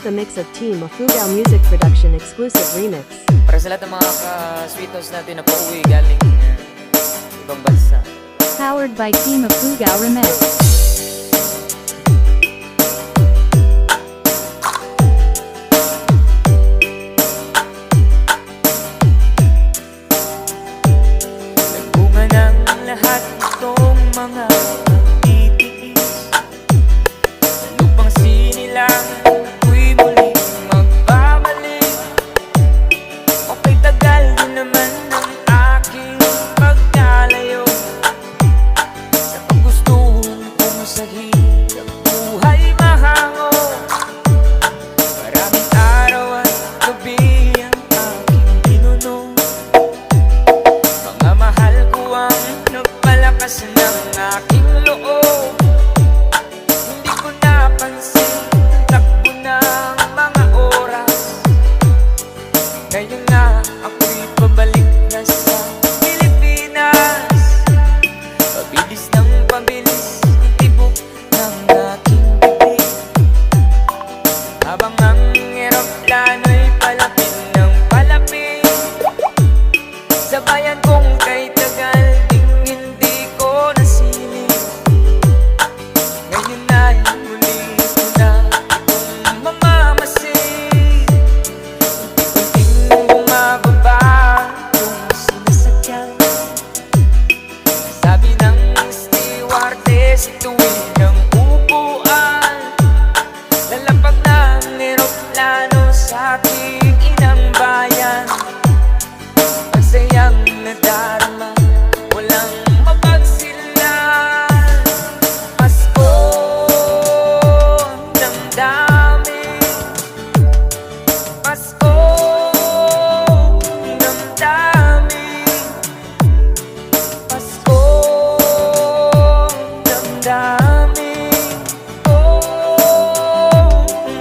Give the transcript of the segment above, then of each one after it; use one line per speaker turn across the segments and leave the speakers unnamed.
the mix of Team Ifugao Music Production exclusive remix.
Para sa lahat ng mga ka-sweet notes natin na pauwi galing ibang bansa.
Powered by Team Ifugao Remix.
Nagbunga ng lahat itong mga titiis sa lupang sinilang ako'y muling magbabalik. Okay, tagal din naman ng aking pagkalayo sa paggustuhan kong sa hirap buhay mahango. Maraming araw at gabi ang aking pinuno. Mga mahal ko ang nagpalakas ng aking loob. Hindi ko napansin ang takbo ng mga oras. Ngayon nga ako'y pabalik na sa Pilipinas. Pabilis ng pabilis ang tibok ng aking bibig, habang ang eroplano'y palapit ng palapit sa bayan kong kay tagal ding hindi ko nasilip. Ngayon ay muli ko na itong mamamasid. Unti-unting bumababa itong sinasakyan. Sabi ng stewardess, ituloy ng upuan. Lalapag ng eroplano sa aking inang bayan. Ang sayang nadarama, walang mapagsilan. Pasko ng damdamin, Pasko ng damdamin, Pasko ng damdamin,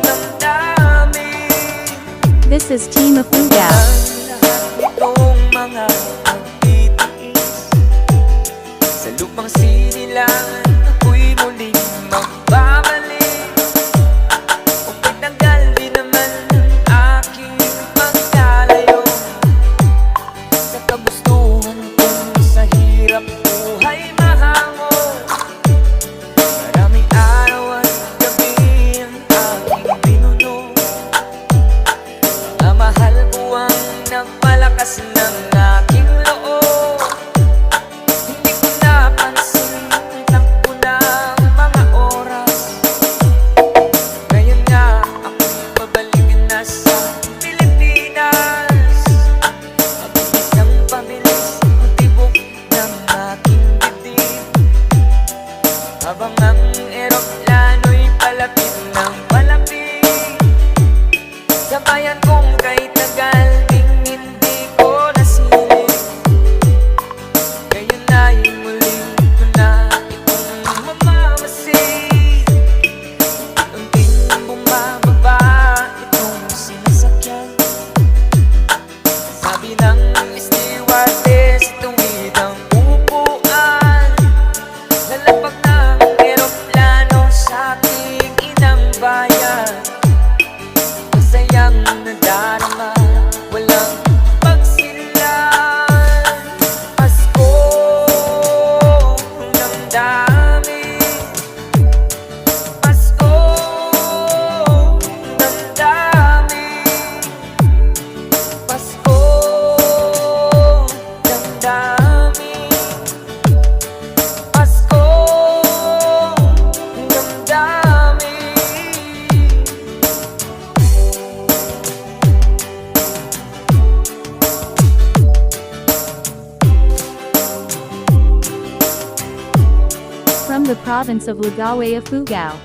damdamin.
This is Team Ifugao.
Itong mga pagtitiis sa lupang sinilangan, ako'y muling magbabalik. Okay, tagal din naman ang aking pagkalayo sa kagustuhan kong sa hirap buhay mahango. Maraming araw at gabi ang aking pinuno. Mga mahal ko ang nagpalakas ng aking loob. Hindi ko napansin ang takbo ng mga oras. Ngayon nga ako'y pabalik na sa Pilipinas. Mabilis ang pabilis ang tibok ng aking bibig, habang ang eroplano'y palapit ng palapit sa bayan kong kay tagal ding hindi ko nasilip. Ngayon ay muli ko na itong mamamasid. Unting bumababa itong sinasakyan. Sabi ng stewardess, tuwid ang upuan. Lalapag ng eroplano sa aking inang bayan. Masayang nadarama, walang pagsilan. Pasko ng damdamin, Pasko ng damdamin, Pasko ng damdamin, Pasko ng damdamin.
From the province of Ligawe, Ifugao.